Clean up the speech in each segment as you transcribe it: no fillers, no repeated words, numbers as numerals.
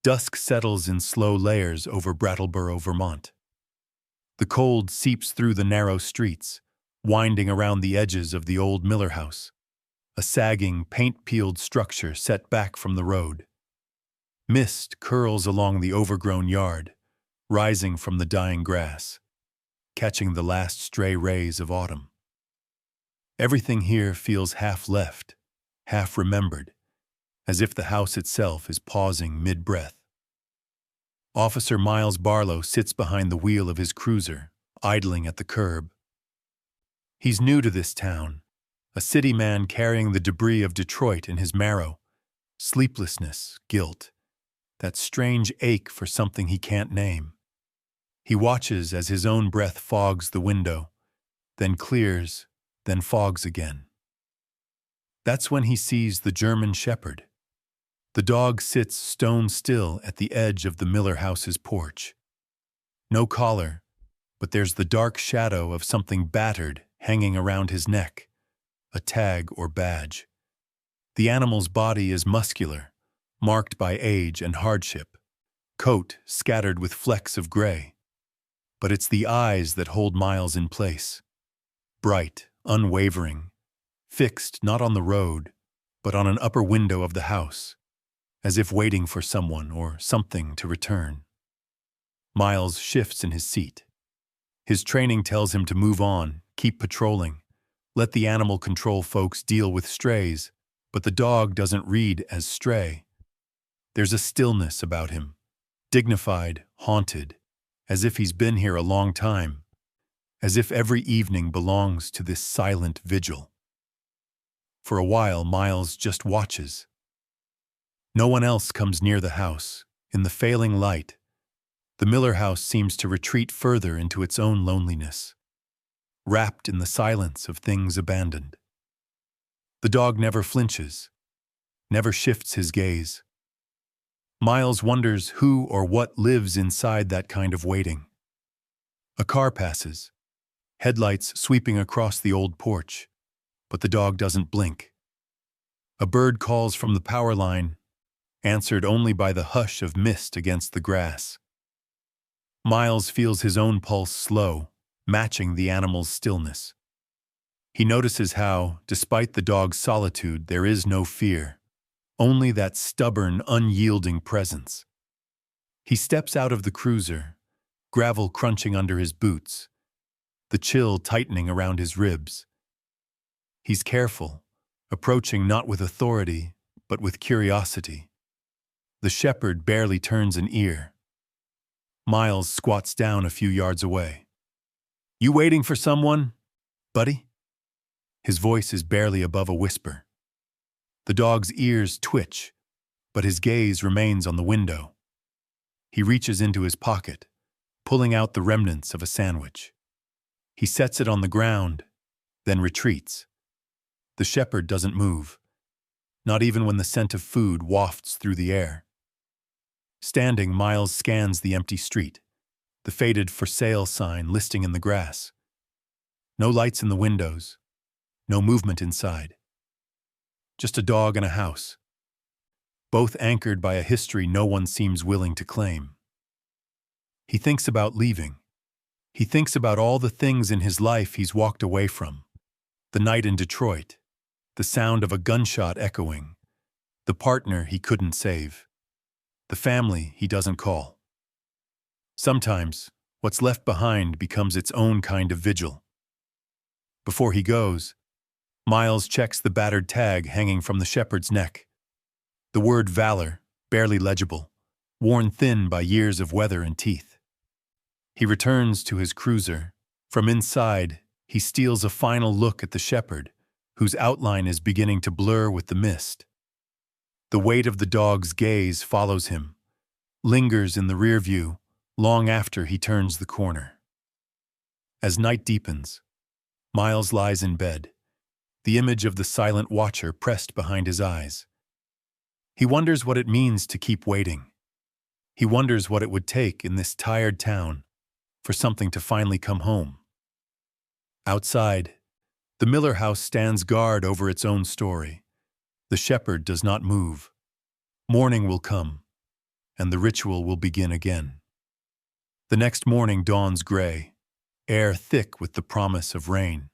Dusk settles in slow layers over Brattleboro, Vermont. The cold seeps through the narrow streets, winding around the edges of the old Miller house, a sagging, paint-peeled structure set back from the road. Mist curls along the overgrown yard, rising from the dying grass, catching the last stray rays of autumn. Everything here feels half left, half remembered, as if the house itself is pausing mid-breath. Officer Miles Barlow sits behind the wheel of his cruiser, idling at the curb. He's new to this town, a city man carrying the debris of Detroit in his marrow, sleeplessness, guilt, that strange ache for something he can't name. He watches as his own breath fogs the window, then clears, then fogs again. That's when he sees the German Shepherd. The dog sits stone still at the edge of the Miller house's porch. No collar, but there's the dark shadow of something battered hanging around his neck, a tag or badge. The animal's body is muscular, marked by age and hardship, coat scattered with flecks of gray. But it's the eyes that hold Miles in place. Bright, unwavering, fixed not on the road, but on an upper window of the house, as if waiting for someone or something to return. Miles shifts in his seat. His training tells him to move on, keep patrolling, let the animal control folks deal with strays, but the dog doesn't read as stray. There's a stillness about him, dignified, haunted, as if he's been here a long time, as if every evening belongs to this silent vigil. For a while, Miles just watches. No one else comes near the house. In the failing light, the Miller house seems to retreat further into its own loneliness, wrapped in the silence of things abandoned. The dog never flinches, never shifts his gaze. Miles wonders who or what lives inside that kind of waiting. A car passes, headlights sweeping across the old porch, but the dog doesn't blink. A bird calls from the power line, answered only by the hush of mist against the grass. Miles feels his own pulse slow, matching the animal's stillness. He notices how, despite the dog's solitude, there is no fear, only that stubborn, unyielding presence. He steps out of the cruiser, gravel crunching under his boots, the chill tightening around his ribs. He's careful, approaching not with authority, but with curiosity. The shepherd barely turns an ear. Miles squats down a few yards away. "You waiting for someone, buddy?" His voice is barely above a whisper. The dog's ears twitch, but his gaze remains on the window. He reaches into his pocket, pulling out the remnants of a sandwich. He sets it on the ground, then retreats. The shepherd doesn't move, not even when the scent of food wafts through the air. Standing, Miles scans the empty street, the faded "for sale" sign listing in the grass. No lights in the windows, no movement inside. Just a dog and a house, both anchored by a history no one seems willing to claim. He thinks about leaving. He thinks about all the things in his life he's walked away from. The night in Detroit, the sound of a gunshot echoing, the partner he couldn't save, the family he doesn't call. Sometimes, what's left behind becomes its own kind of vigil. Before he goes, Miles checks the battered tag hanging from the shepherd's neck. The word valor, barely legible, worn thin by years of weather and teeth. He returns to his cruiser. From inside, he steals a final look at the shepherd, whose outline is beginning to blur with the mist. The weight of the dog's gaze follows him, lingers in the rear view long after he turns the corner. As night deepens, Miles lies in bed, the image of the silent watcher pressed behind his eyes. He wonders what it means to keep waiting. He wonders what it would take in this tired town for something to finally come home. Outside, the Miller house stands guard over its own story. The shepherd does not move. Morning will come. and the ritual will begin again. The next morning dawns gray, air thick with the promise of rain.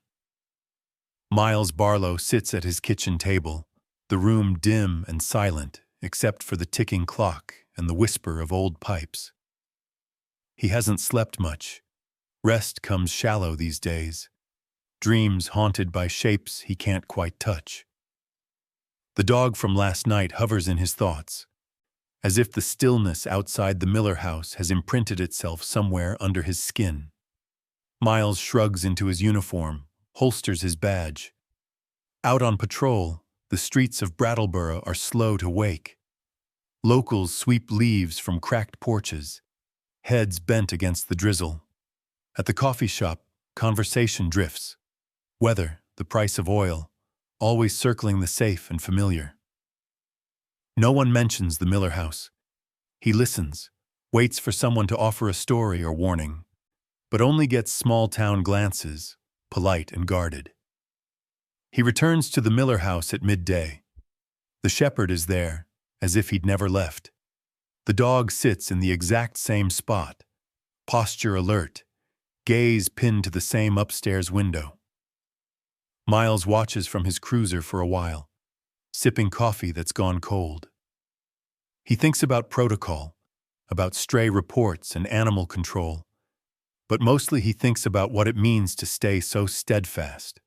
Miles Barlow sits at his kitchen table, the room dim and silent except for the ticking clock and the whisper of old pipes. He hasn't slept much. Rest comes shallow these days, dreams haunted by shapes he can't quite touch. The dog from last night hovers in his thoughts, as if the stillness outside the Miller house has imprinted itself somewhere under his skin. Miles shrugs into his uniform, holsters his badge. Out on patrol, the streets of Brattleboro are slow to wake. Locals sweep leaves from cracked porches, heads bent against the drizzle. At the coffee shop, conversation drifts. Weather, the price of oil, always circling the safe and familiar. No one mentions the Miller house. He listens, waits for someone to offer a story or warning, but only gets small-town glances, polite and guarded. He returns to the Miller house at midday. The shepherd is there, as if he'd never left. The dog sits in the exact same spot, posture alert, gaze pinned to the same upstairs window. Miles watches from his cruiser for a while, sipping coffee that's gone cold. He thinks about protocol, about stray reports and animal control, but mostly he thinks about what it means to stay so steadfast.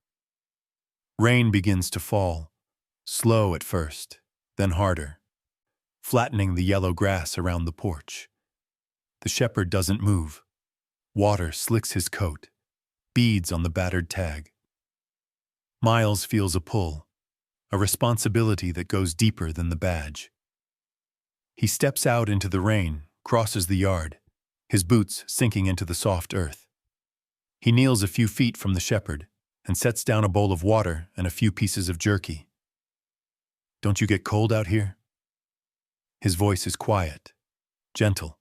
Rain begins to fall, slow at first, then harder, flattening the yellow grass around the porch. The shepherd doesn't move. Water slicks his coat, beads on the battered tag. Miles feels a pull, a responsibility that goes deeper than the badge. He steps out into the rain, crosses the yard, his boots sinking into the soft earth. He kneels a few feet from the shepherd and sets down a bowl of water and a few pieces of jerky. "Don't you get cold out here?" His voice is quiet, gentle.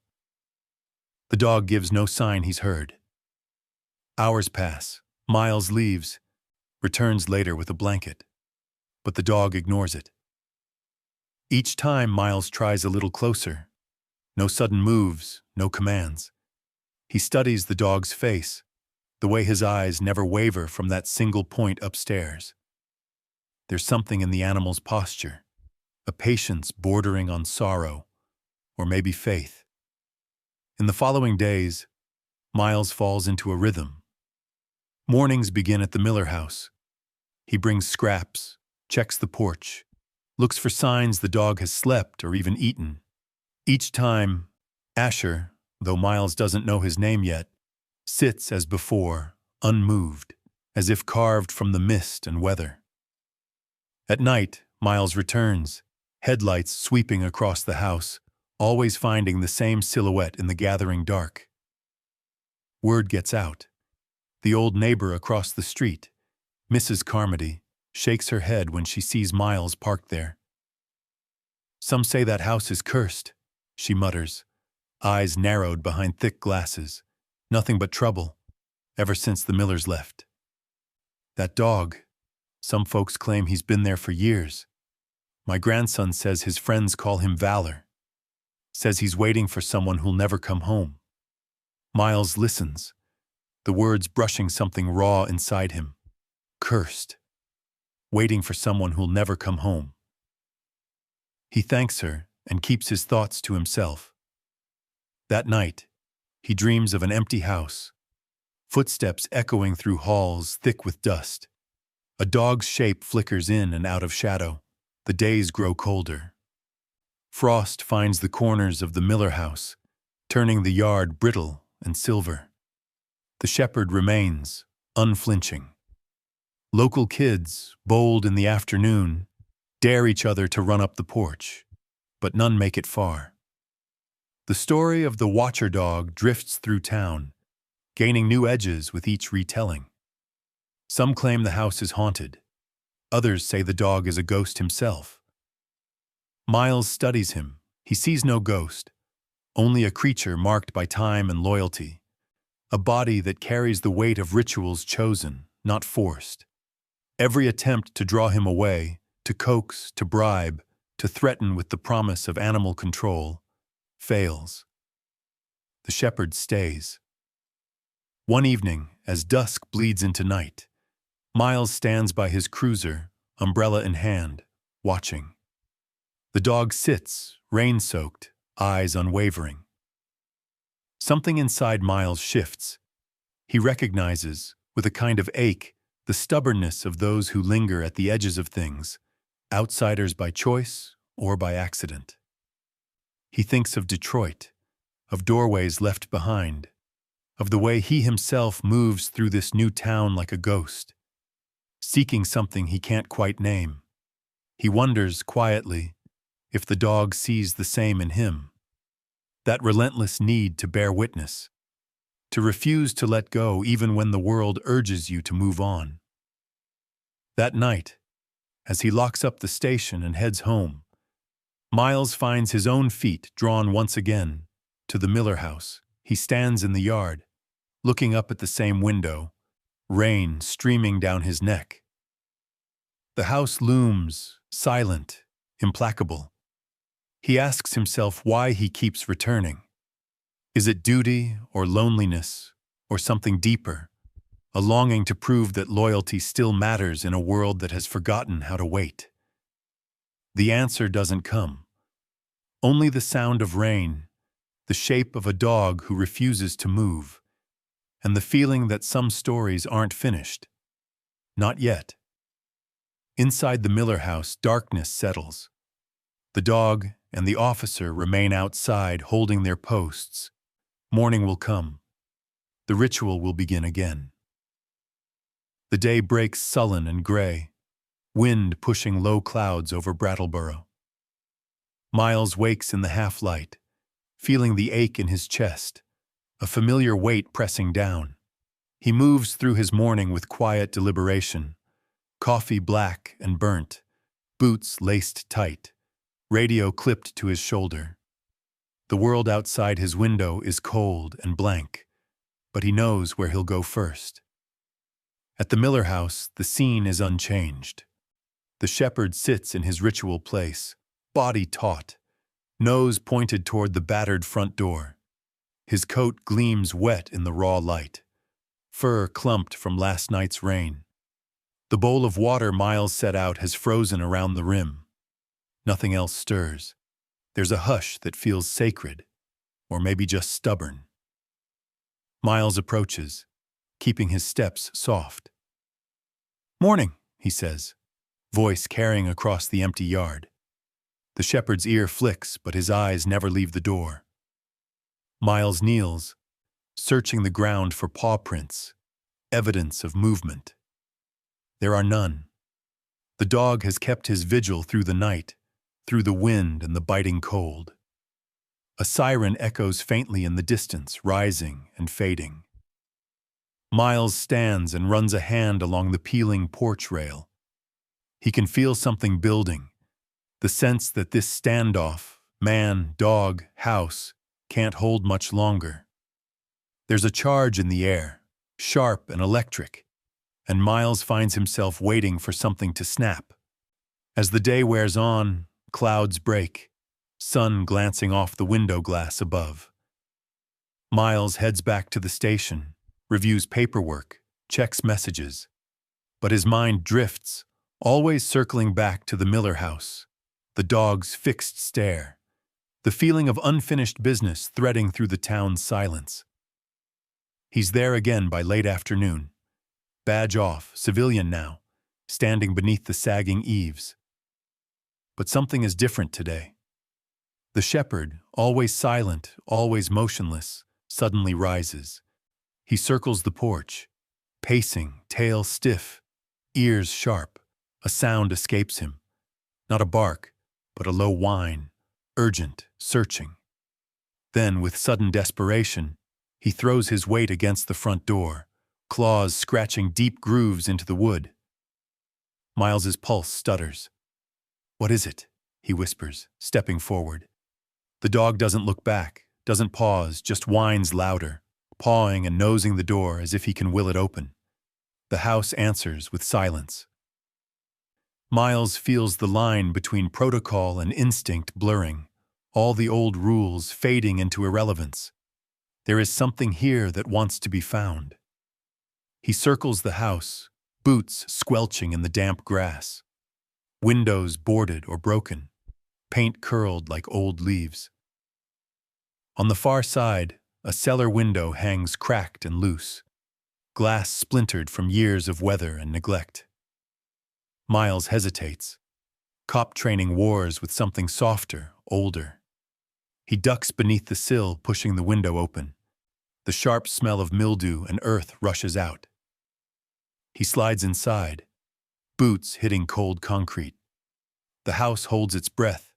The dog gives no sign he's heard. Hours pass. Miles leaves, returns later with a blanket, but the dog ignores it. Each time Miles tries a little closer. No sudden moves, no commands. He studies the dog's face, the way his eyes never waver from that single point upstairs. There's something in the animal's posture, a patience bordering on sorrow, or maybe faith. In the following days, Miles falls into a rhythm. Mornings begin at the Miller house. He brings scraps, checks the porch, looks for signs the dog has slept or even eaten. Each time, Asher, though Miles doesn't know his name yet, sits as before, unmoved, as if carved from the mist and weather. At night, Miles returns, headlights sweeping across the house, always finding the same silhouette in the gathering dark. Word gets out. The old neighbor across the street, Mrs. Carmody, shakes her head when she sees Miles parked there. "Some say that house is cursed," she mutters, eyes narrowed behind thick glasses. "Nothing but trouble, ever since the Millers left. That dog, some folks claim he's been there for years. My grandson says his friends call him Valor. Says he's waiting for someone who'll never come home." Miles listens, the words brushing something raw inside him. Cursed. Waiting for someone who'll never come home. He thanks her and keeps his thoughts to himself. That night, he dreams of an empty house, footsteps echoing through halls thick with dust. A dog's shape flickers in and out of shadow. The days grow colder. Frost finds the corners of the Miller house, turning the yard brittle and silver. The shepherd remains, unflinching. Local kids, bold in the afternoon, dare each other to run up the porch, but none make it far. The story of the watcher dog drifts through town, gaining new edges with each retelling. Some claim the house is haunted. Others say the dog is a ghost himself. Miles studies him. He sees no ghost, only a creature marked by time and loyalty, a body that carries the weight of rituals chosen, not forced. Every attempt to draw him away, to coax, to bribe, to threaten with the promise of animal control, fails. The shepherd stays. One evening, as dusk bleeds into night, Miles stands by his cruiser, umbrella in hand, watching. The dog sits, rain-soaked, eyes unwavering. Something inside Miles shifts. He recognizes, with a kind of ache, the stubbornness of those who linger at the edges of things, outsiders by choice or by accident. He thinks of Detroit, of doorways left behind, of the way he himself moves through this new town like a ghost, seeking something he can't quite name. He wonders, quietly, if the dog sees the same in him. That relentless need to bear witness, to refuse to let go even when the world urges you to move on. That night, as he locks up the station and heads home, Miles finds his own feet drawn once again to the Miller house. He stands in the yard, looking up at the same window, rain streaming down his neck. The house looms, silent, implacable. He asks himself why he keeps returning. Is it duty or loneliness or something deeper, a longing to prove that loyalty still matters in a world that has forgotten how to wait? The answer doesn't come. Only the sound of rain, the shape of a dog who refuses to move, and the feeling that some stories aren't finished. Not yet. Inside the Miller house, darkness settles. The dog and the officer remain outside, holding their posts. Morning will come. The ritual will begin again. The day breaks sullen and gray, wind pushing low clouds over Brattleboro. Miles wakes in the half-light, feeling the ache in his chest, a familiar weight pressing down. He moves through his morning with quiet deliberation, coffee black and burnt, boots laced tight, radio clipped to his shoulder. The world outside his window is cold and blank, but he knows where he'll go first. At the Miller house, the scene is unchanged. The shepherd sits in his ritual place, body taut, nose pointed toward the battered front door. His coat gleams wet in the raw light, fur clumped from last night's rain. The bowl of water Miles set out has frozen around the rim. Nothing else stirs. There's a hush that feels sacred, or maybe just stubborn. Miles approaches, keeping his steps soft. "Morning," he says, voice carrying across the empty yard. The shepherd's ear flicks, but his eyes never leave the door. Miles kneels, searching the ground for paw prints, evidence of movement. There are none. The dog has kept his vigil through the night, through the wind and the biting cold. A siren echoes faintly in the distance, rising and fading. Miles stands and runs a hand along the peeling porch rail. He can feel something building, the sense that this standoff, man, dog, house, can't hold much longer. There's a charge in the air, sharp and electric, and Miles finds himself waiting for something to snap. As the day wears on, clouds break, sun glancing off the window glass above. Miles heads back to the station, reviews paperwork, checks messages, but his mind drifts, always circling back to the Miller house, the dog's fixed stare, the feeling of unfinished business threading through the town's silence. He's there again by late afternoon, badge off, civilian now, standing beneath the sagging eaves. But something is different today. The shepherd, always silent, always motionless, suddenly rises. He circles the porch, pacing, tail stiff, ears sharp. A sound escapes him. Not a bark, but a low whine, urgent, searching. Then, with sudden desperation, he throws his weight against the front door, claws scratching deep grooves into the wood. Miles's pulse stutters. "What is it?" he whispers, stepping forward. The dog doesn't look back, doesn't pause, just whines louder, pawing and nosing the door as if he can will it open. The house answers with silence. Miles feels the line between protocol and instinct blurring, all the old rules fading into irrelevance. There is something here that wants to be found. He circles the house, boots squelching in the damp grass, windows boarded or broken, paint curled like old leaves. On the far side, a cellar window hangs cracked and loose, glass splintered from years of weather and neglect. Miles hesitates. Cop training wars with something softer, older. He ducks beneath the sill, pushing the window open. The sharp smell of mildew and earth rushes out. He slides inside, boots hitting cold concrete. The house holds its breath,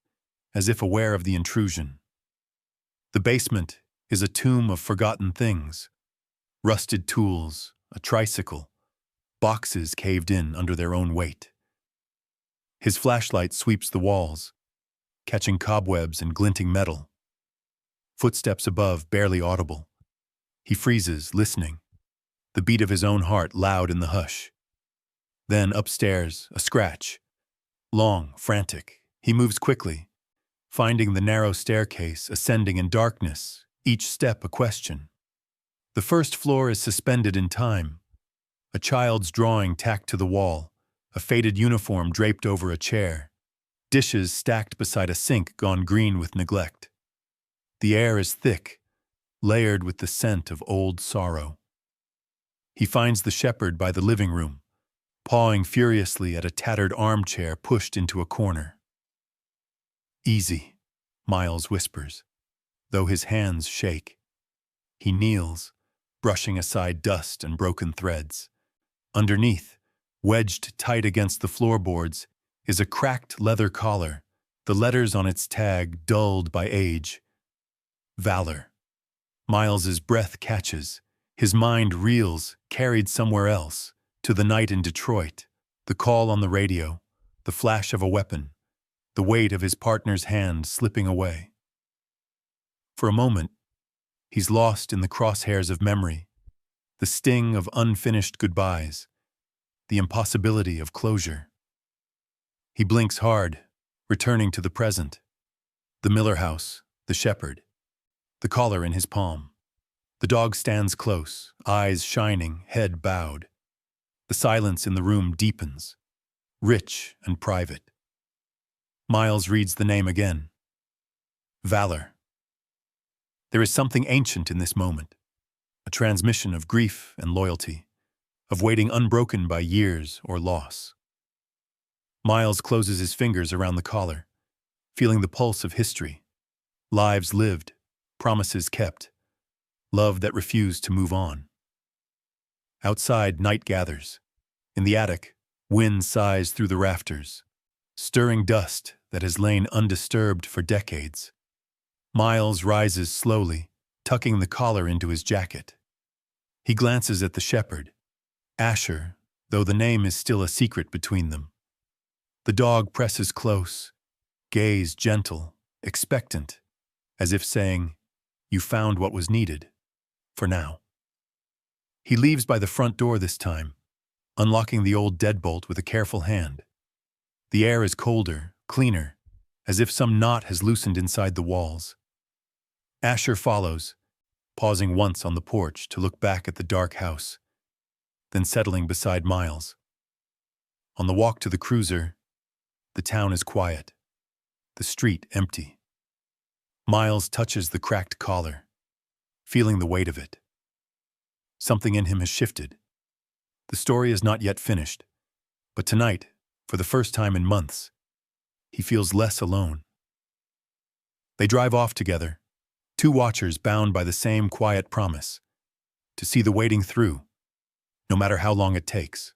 as if aware of the intrusion. The basement is a tomb of forgotten things. Rusted tools, a tricycle, boxes caved in under their own weight. His flashlight sweeps the walls, catching cobwebs and glinting metal. Footsteps above, barely audible. He freezes, listening, the beat of his own heart loud in the hush. Then upstairs, a scratch. Long, frantic, he moves quickly, finding the narrow staircase ascending in darkness, each step a question. The first floor is suspended in time. A child's drawing tacked to the wall, a faded uniform draped over a chair, dishes stacked beside a sink gone green with neglect. The air is thick, layered with the scent of old sorrow. He finds the shepherd by the living room, pawing furiously at a tattered armchair pushed into a corner. "Easy," Miles whispers, though his hands shake. He kneels, brushing aside dust and broken threads. Underneath, wedged tight against the floorboards, is a cracked leather collar, the letters on its tag dulled by age. Valor. Miles's breath catches. His mind reels, carried somewhere else, to the night in Detroit, the call on the radio, the flash of a weapon, the weight of his partner's hand slipping away. For a moment, he's lost in the crosshairs of memory, the sting of unfinished goodbyes, the impossibility of closure. He blinks hard, returning to the present. The Miller house, the shepherd, the collar in his palm. The dog stands close, eyes shining, head bowed. The silence in the room deepens, rich and private. Miles reads the name again. Valor. There is something ancient in this moment, a transmission of grief and loyalty, of waiting unbroken by years or loss. Miles closes his fingers around the collar, feeling the pulse of history, lives lived, promises kept, love that refused to move on. Outside, night gathers. In the attic, wind sighs through the rafters, stirring dust that has lain undisturbed for decades. Miles rises slowly, tucking the collar into his jacket. He glances at the shepherd, Asher, though the name is still a secret between them. The dog presses close, gaze gentle, expectant, as if saying, "You found what was needed, for now." He leaves by the front door this time, unlocking the old deadbolt with a careful hand. The air is colder, cleaner, as if some knot has loosened inside the walls. Asher follows, pausing once on the porch to look back at the dark house, then settling beside Miles. On the walk to the cruiser, the town is quiet, the street empty. Miles touches the cracked collar, feeling the weight of it. Something in him has shifted. The story is not yet finished, but tonight, for the first time in months, he feels less alone. They drive off together, two watchers bound by the same quiet promise, to see the waiting through, no matter how long it takes.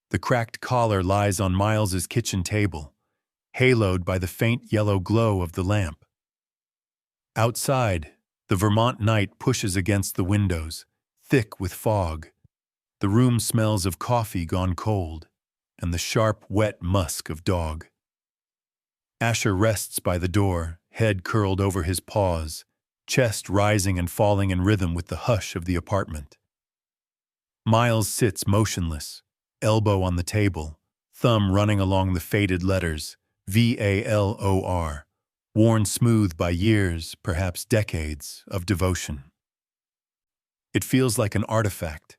The cracked collar lies on Miles's kitchen table, haloed by the faint yellow glow of the lamp. Outside, the Vermont night pushes against the windows, thick with fog. The room smells of coffee gone cold, and the sharp, wet musk of dog. Asher rests by the door, head curled over his paws, chest rising and falling in rhythm with the hush of the apartment. Miles sits motionless, elbow on the table, thumb running along the faded letters, VALOR, worn smooth by years, perhaps decades, of devotion. It feels like an artifact,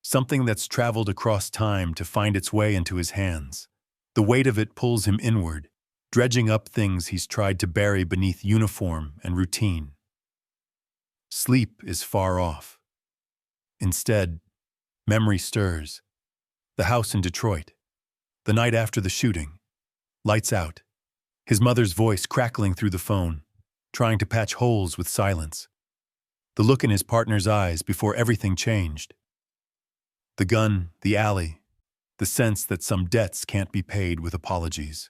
something that's traveled across time to find its way into his hands. The weight of it pulls him inward, dredging up things he's tried to bury beneath uniform and routine. Sleep is far off. Instead, memory stirs. The house in Detroit, the night after the shooting, lights out, his mother's voice crackling through the phone, trying to patch holes with silence. The look in his partner's eyes before everything changed. The gun, the alley, the sense that some debts can't be paid with apologies.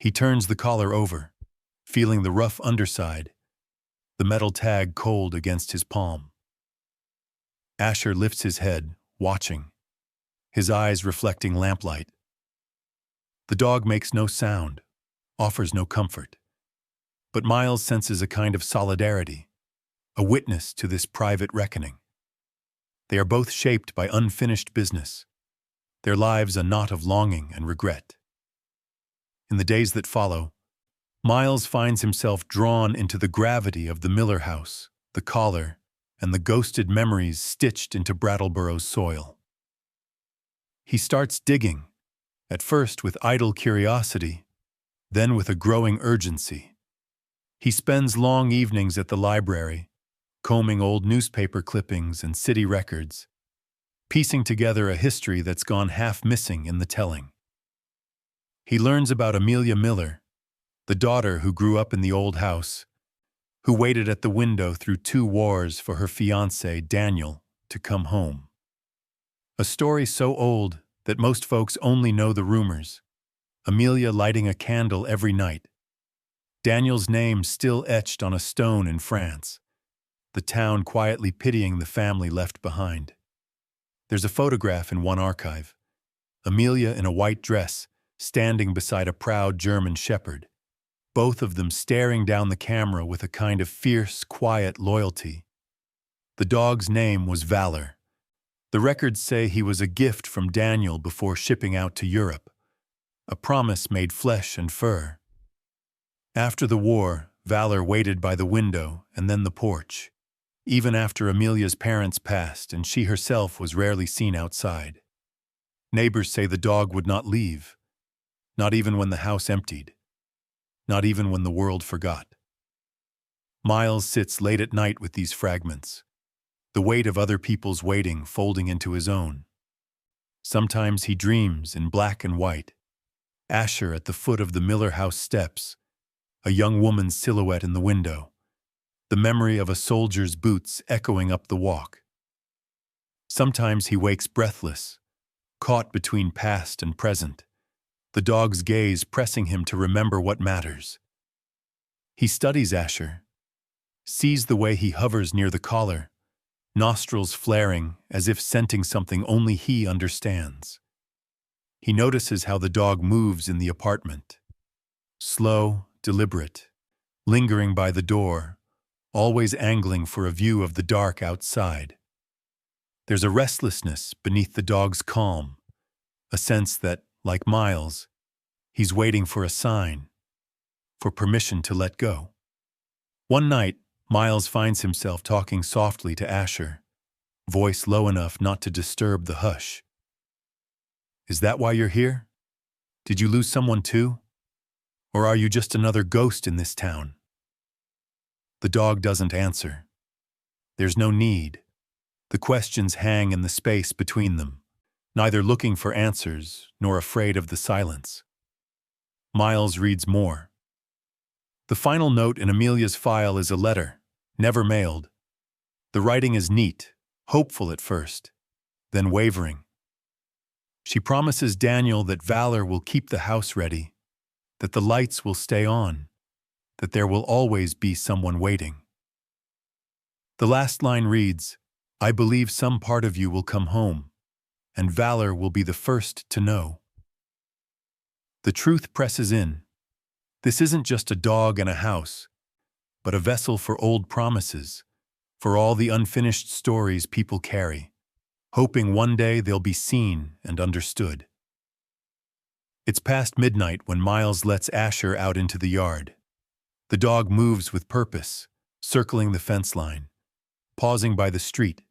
He turns the collar over, feeling the rough underside, the metal tag cold against his palm. Asher lifts his head, watching, his eyes reflecting lamplight. The dog makes no sound, offers no comfort. But Miles senses a kind of solidarity, a witness to this private reckoning. They are both shaped by unfinished business, their lives a knot of longing and regret. In the days that follow, Miles finds himself drawn into the gravity of the Miller house, the collar, and the ghosted memories stitched into Brattleboro's soil. He starts digging, at first with idle curiosity, then with a growing urgency. He spends long evenings at the library, combing old newspaper clippings and city records, piecing together a history that's gone half missing in the telling. He learns about Amelia Miller, the daughter who grew up in the old house, who waited at the window through 2 wars for her fiancé, Daniel, to come home. A story so old that most folks only know the rumors. Amelia lighting a candle every night. Daniel's name still etched on a stone in France. The town quietly pitying the family left behind. There's a photograph in one archive. Amelia in a white dress, standing beside a proud German shepherd. Both of them staring down the camera with a kind of fierce, quiet loyalty. The dog's name was Valor. The records say he was a gift from Daniel before shipping out to Europe, a promise made flesh and fur. After the war, Valor waited by the window and then the porch, even after Amelia's parents passed and she herself was rarely seen outside. Neighbors say the dog would not leave, not even when the house emptied, not even when the world forgot. Miles sits late at night with these fragments, the weight of other people's waiting folding into his own. Sometimes he dreams in black and white, Asher at the foot of the Miller house steps, a young woman's silhouette in the window, the memory of a soldier's boots echoing up the walk. Sometimes he wakes breathless, caught between past and present, the dog's gaze pressing him to remember what matters. He studies Asher, sees the way he hovers near the collar, nostrils flaring as if scenting something only he understands. He notices how the dog moves in the apartment. Slow, deliberate, lingering by the door, always angling for a view of the dark outside. There's a restlessness beneath the dog's calm, a sense that, like Miles, he's waiting for a sign, for permission to let go. One night, Miles finds himself talking softly to Asher, voice low enough not to disturb the hush. "Is that why you're here? Did you lose someone too? Or are you just another ghost in this town?" The dog doesn't answer. There's no need. The questions hang in the space between them, neither looking for answers nor afraid of the silence. Miles reads more. The final note in Amelia's file is a letter, never mailed. The writing is neat, hopeful at first, then wavering. She promises Daniel that Valor will keep the house ready, that the lights will stay on, that there will always be someone waiting. The last line reads, "I believe some part of you will come home, and Valor will be the first to know." The truth presses in. This isn't just a dog and a house, but a vessel for old promises, for all the unfinished stories people carry, hoping one day they'll be seen and understood. It's past midnight when Miles lets Asher out into the yard. The dog moves with purpose, circling the fence line, pausing by the street,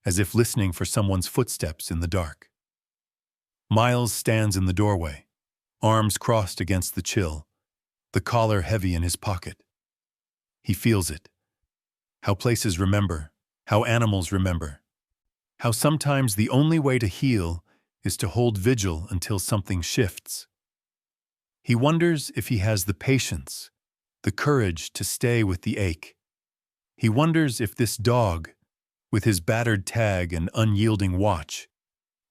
as if listening for someone's footsteps in the dark. Miles stands in the doorway, arms crossed against the chill, the collar heavy in his pocket. He feels it. How places remember, how animals remember, how sometimes the only way to heal is to hold vigil until something shifts. He wonders if he has the patience, the courage to stay with the ache. He wonders if this dog, with his battered tag and unyielding watch,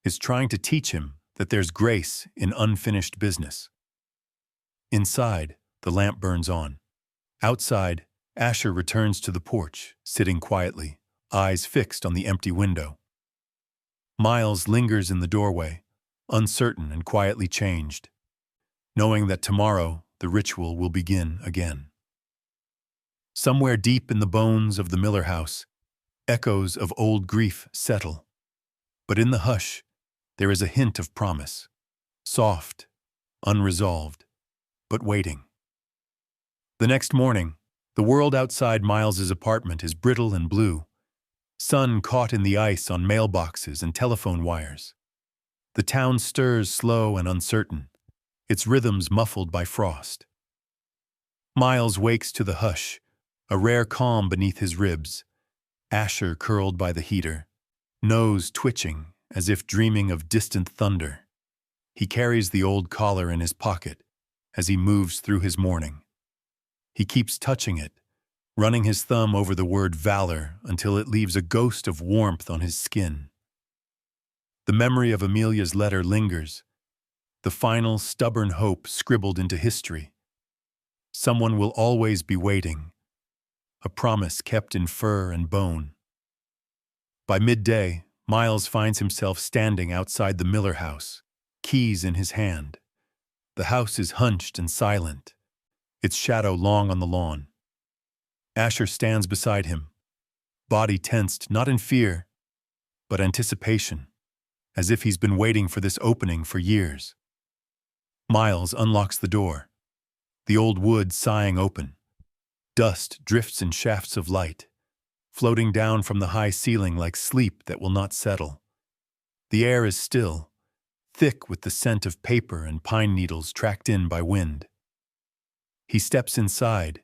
is trying to teach him that there's grace in unfinished business. Inside, the lamp burns on. Outside, Asher returns to the porch, sitting quietly, eyes fixed on the empty window. Miles lingers in the doorway, uncertain and quietly changed, knowing that tomorrow the ritual will begin again. Somewhere deep in the bones of the Miller house, echoes of old grief settle. But in the hush, there is a hint of promise, soft, unresolved, but waiting. The next morning, the world outside Miles's apartment is brittle and blue, sun caught in the ice on mailboxes and telephone wires. The town stirs slow and uncertain, its rhythms muffled by frost. Miles wakes to the hush, a rare calm beneath his ribs, Asher curled by the heater, nose twitching as if dreaming of distant thunder. He carries the old collar in his pocket as he moves through his morning. He keeps touching it, running his thumb over the word valor until it leaves a ghost of warmth on his skin. The memory of Amelia's letter lingers, the final stubborn hope scribbled into history. Someone will always be waiting, a promise kept in fur and bone. By midday, Miles finds himself standing outside the Miller house, keys in his hand. The house is hunched and silent, its shadow long on the lawn. Asher stands beside him, body tensed not in fear, but anticipation, as if he's been waiting for this opening for years. Miles unlocks the door, the old wood sighing open. Dust drifts in shafts of light, floating down from the high ceiling like sleep that will not settle. The air is still, thick with the scent of paper and pine needles tracked in by wind. He steps inside,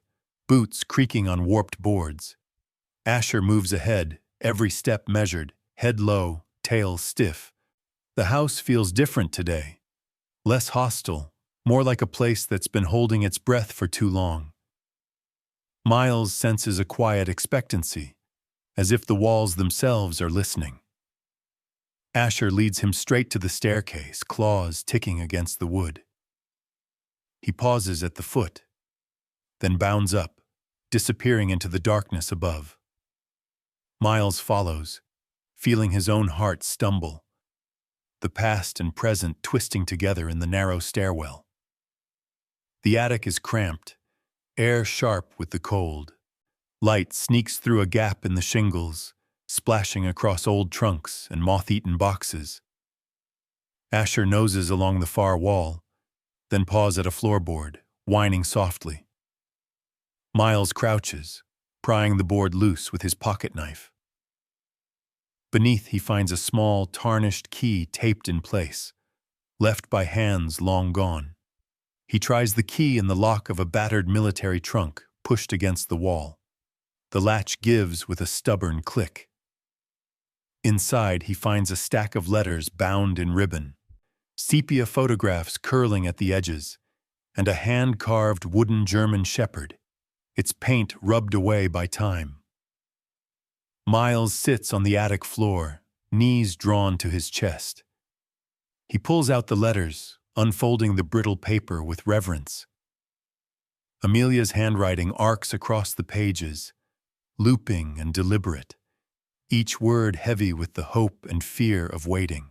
boots creaking on warped boards. Asher moves ahead, every step measured, head low, tail stiff. The house feels different today, less hostile, more like a place that's been holding its breath for too long. Miles senses a quiet expectancy, as if the walls themselves are listening. Asher leads him straight to the staircase, claws ticking against the wood. He pauses at the foot, then bounds up, disappearing into the darkness above. Miles follows, feeling his own heart stumble, the past and present twisting together in the narrow stairwell. The attic is cramped, air sharp with the cold. Light sneaks through a gap in the shingles, splashing across old trunks and moth-eaten boxes. Asher noses along the far wall, then paws at a floorboard, whining softly. Miles crouches, prying the board loose with his pocket knife. Beneath he finds a small, tarnished key taped in place, left by hands long gone. He tries the key in the lock of a battered military trunk pushed against the wall. The latch gives with a stubborn click. Inside he finds a stack of letters bound in ribbon, sepia photographs curling at the edges, and a hand-carved wooden German shepherd, its paint rubbed away by time. Miles sits on the attic floor, knees drawn to his chest. He pulls out the letters, unfolding the brittle paper with reverence. Amelia's handwriting arcs across the pages, looping and deliberate, each word heavy with the hope and fear of waiting.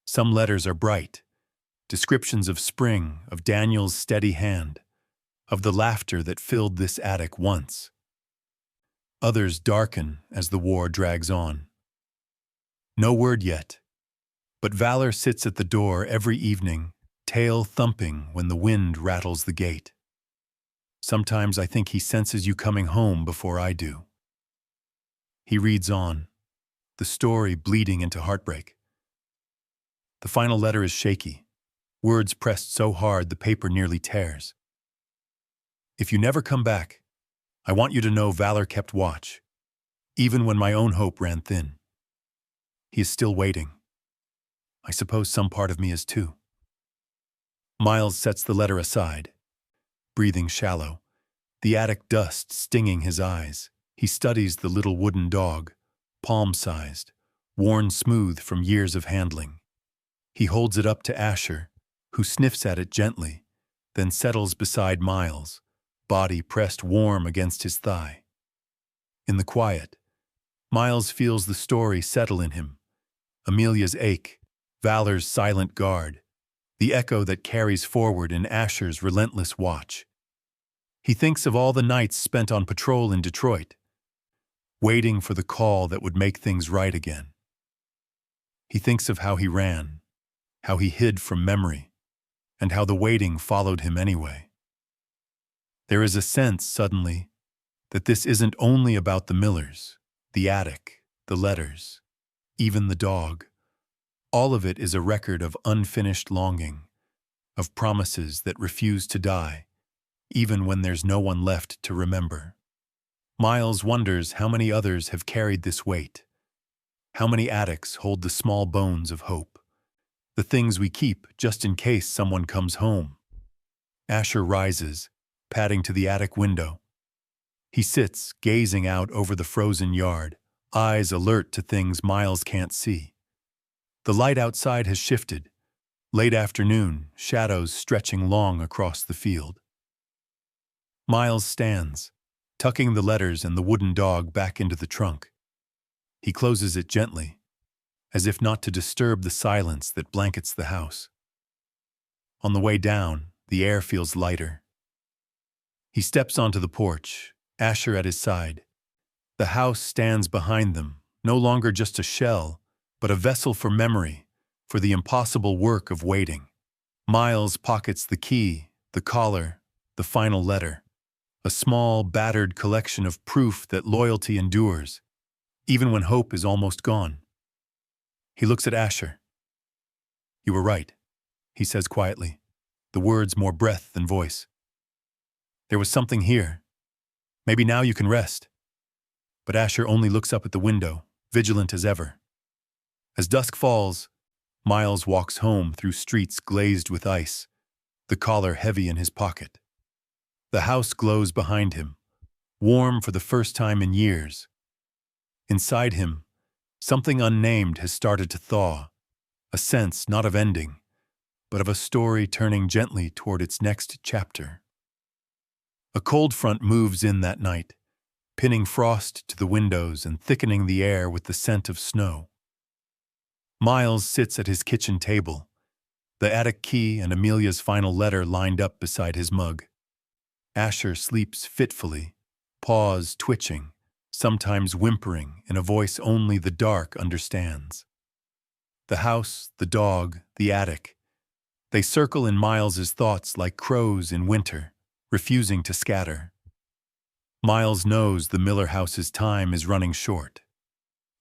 Some letters are bright, descriptions of spring, of Daniel's steady hand, of the laughter that filled this attic once. Others darken as the war drags on. No word yet, but Valor sits at the door every evening, tail thumping when the wind rattles the gate. Sometimes I think he senses you coming home before I do. He reads on, the story bleeding into heartbreak. The final letter is shaky, words pressed so hard the paper nearly tears. If you never come back, I want you to know Valor kept watch, even when my own hope ran thin. He is still waiting. I suppose some part of me is too. Miles sets the letter aside, breathing shallow, the attic dust stinging his eyes. He studies the little wooden dog, palm-sized, worn smooth from years of handling. He holds it up to Asher, who sniffs at it gently, then settles beside Miles, body pressed warm against his thigh. In the quiet, Miles feels the story settle in him. Amelia's ache, Valor's silent guard, the echo that carries forward in Asher's relentless watch. He thinks of all the nights spent on patrol in Detroit, waiting for the call that would make things right again. He thinks of how he ran, how he hid from memory, and how the waiting followed him anyway. There is a sense, suddenly, that this isn't only about the Millers, the attic, the letters, even the dog. All of it is a record of unfinished longing, of promises that refuse to die, even when there's no one left to remember. Miles wonders how many others have carried this weight. How many attics hold the small bones of hope, the things we keep just in case someone comes home. Asher rises, padding to the attic window. He sits, gazing out over the frozen yard, eyes alert to things Miles can't see. The light outside has shifted. Late afternoon, shadows stretching long across the field. Miles stands, tucking the letters and the wooden dog back into the trunk. He closes it gently, as if not to disturb the silence that blankets the house. On the way down, the air feels lighter. He steps onto the porch, Asher at his side. The house stands behind them, no longer just a shell, but a vessel for memory, for the impossible work of waiting. Miles pockets the key, the collar, the final letter, a small, battered collection of proof that loyalty endures, even when hope is almost gone. He looks at Asher. "You were right," he says quietly, the words more breath than voice. "There was something here. Maybe now you can rest." But Asher only looks up at the window, vigilant as ever. As dusk falls, Miles walks home through streets glazed with ice, the collar heavy in his pocket. The house glows behind him, warm for the first time in years. Inside him, something unnamed has started to thaw, a sense not of ending, but of a story turning gently toward its next chapter. A cold front moves in that night, pinning frost to the windows and thickening the air with the scent of snow. Miles sits at his kitchen table, the attic key and Amelia's final letter lined up beside his mug. Asher sleeps fitfully, paws twitching, sometimes whimpering in a voice only the dark understands. The house, the dog, the attic, they circle in Miles's thoughts like crows in winter, refusing to scatter. Miles knows the Miller house's time is running short.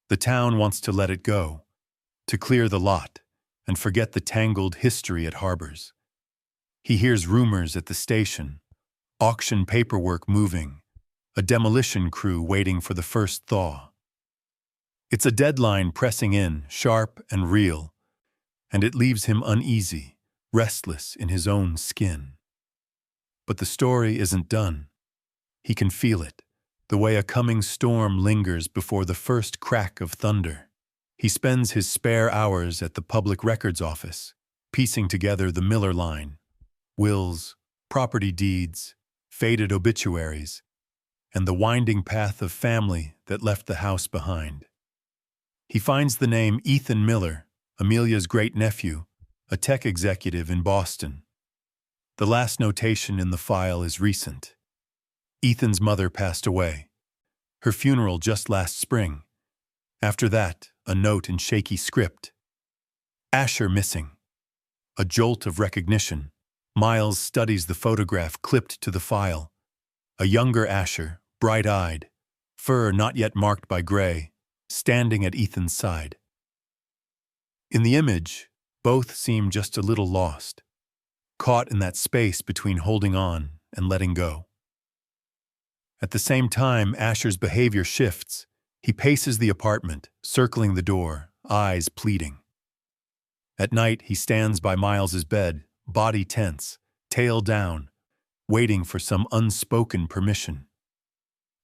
The town wants to let it go, to clear the lot and forget the tangled history it harbors. He hears rumors at the station, auction paperwork moving, a demolition crew waiting for the first thaw. It's a deadline pressing in, sharp and real, and it leaves him uneasy, restless in his own skin. But the story isn't done. He can feel it, the way a coming storm lingers before the first crack of thunder. He spends his spare hours at the public records office, piecing together the Miller line, wills, property deeds, faded obituaries, and the winding path of family that left the house behind. He finds the name Ethan Miller, Amelia's great-nephew, a tech executive in Boston. The last notation in the file is recent. Ethan's mother passed away. Her funeral just last spring. After that, a note in shaky script. Asher missing. A jolt of recognition. Miles studies the photograph clipped to the file, A younger Asher, bright-eyed, fur not yet marked by gray, standing at Ethan's side. In the image, both seem just a little lost, caught in that space between holding on and letting go. At the same time, Asher's behavior shifts. He paces the apartment, circling the door, eyes pleading. At night, he stands by Miles's bed, body tense, tail down, waiting for some unspoken permission.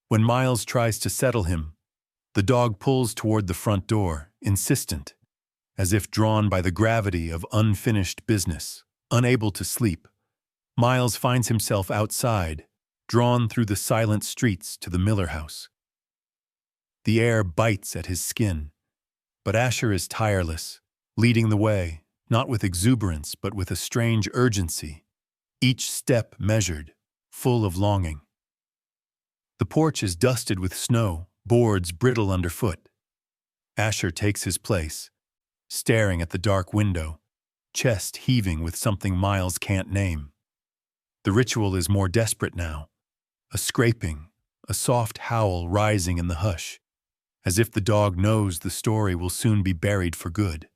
When Miles tries to settle him, the dog pulls toward the front door, insistent, as if drawn by the gravity of unfinished business. Unable to sleep, Miles finds himself outside, drawn through the silent streets to the Miller house. The air bites at his skin, but Asher is tireless, leading the way, not with exuberance but with a strange urgency, each step measured, full of longing. The porch is dusted with snow, boards brittle underfoot. Asher takes his place, staring at the dark window, chest heaving with something Miles can't name. The ritual is more desperate now, a scraping, a soft howl rising in the hush, as if the dog knows the story will soon be buried for good.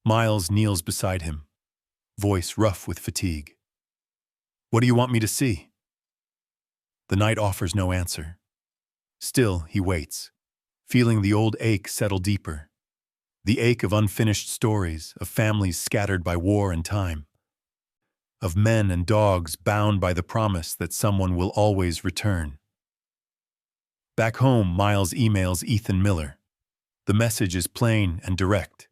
Miles kneels beside him, voice rough with fatigue. "What do you want me to see?" The night offers no answer. Still, he waits, feeling the old ache settle deeper. The ache of unfinished stories, of families scattered by war and time, of men and dogs bound by the promise that someone will always return. Back home, Miles emails Ethan Miller. The message is plain and direct.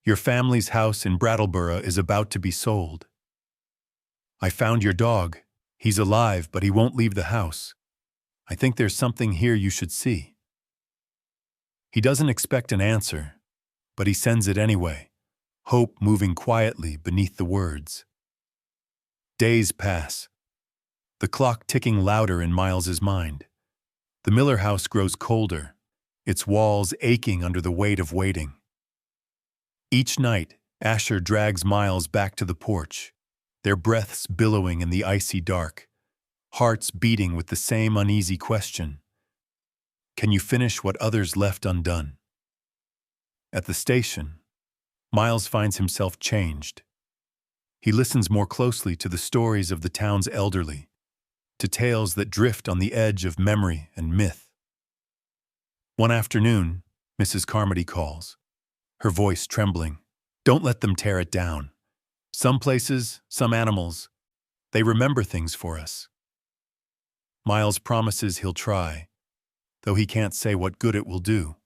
"Your family's house in Brattleboro is about to be sold. I found your dog. He's alive, but he won't leave the house. I think there's something here you should see." He doesn't expect an answer, but he sends it anyway, hope moving quietly beneath the words. Days pass, the clock ticking louder in Miles's mind. The Miller house grows colder, its walls aching under the weight of waiting. Each night, Asher drags Miles back to the porch, their breaths billowing in the icy dark, hearts beating with the same uneasy question. Can you finish what others left undone? At the station, Miles finds himself changed. He listens more closely to the stories of the town's elderly, to tales that drift on the edge of memory and myth. One afternoon, Mrs. Carmody calls, her voice trembling. "Don't let them tear it down. Some places, some animals, they remember things for us." Miles promises he'll try, though he can't say what good it will do.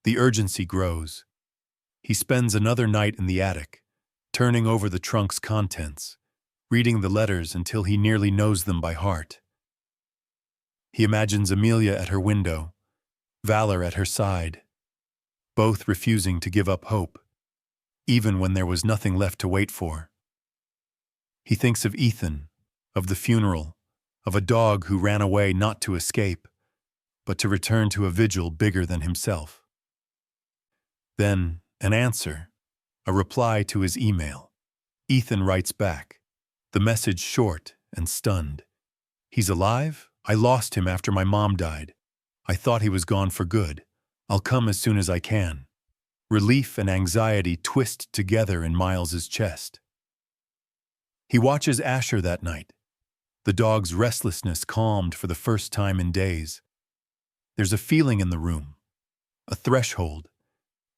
The urgency grows. He spends another night in the attic, turning over the trunk's contents, reading the letters until he nearly knows them by heart. He imagines Amelia at her window, Valor at her side, both refusing to give up hope, even when there was nothing left to wait for. He thinks of Ethan, of the funeral, of a dog who ran away not to escape, but to return to a vigil bigger than himself. Then, an answer, a reply to his email. Ethan writes back, the message short and stunned. "He's alive? I lost him after my mom died. I thought he was gone for good. I'll come as soon as I can." Relief and anxiety twist together in Miles's chest. He watches Asher that night, the dog's restlessness calmed for the first time in days. There's a feeling in the room, a threshold,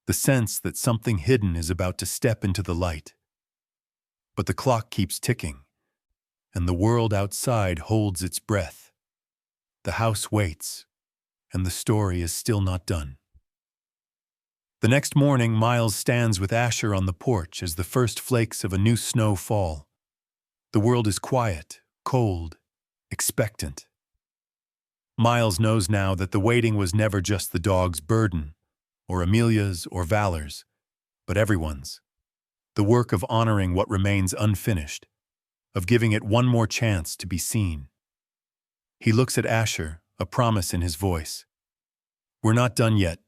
the sense that something hidden is about to step into the light. But the clock keeps ticking, and the world outside holds its breath. The house waits, and the story is still not done. The next morning, Miles stands with Asher on the porch as the first flakes of a new snow fall. The world is quiet, cold, expectant. Miles knows now that the waiting was never just the dog's burden, or Amelia's or Valor's, but everyone's. The work of honoring what remains unfinished, of giving it one more chance to be seen. He looks at Asher, a promise in his voice. "We're not done yet.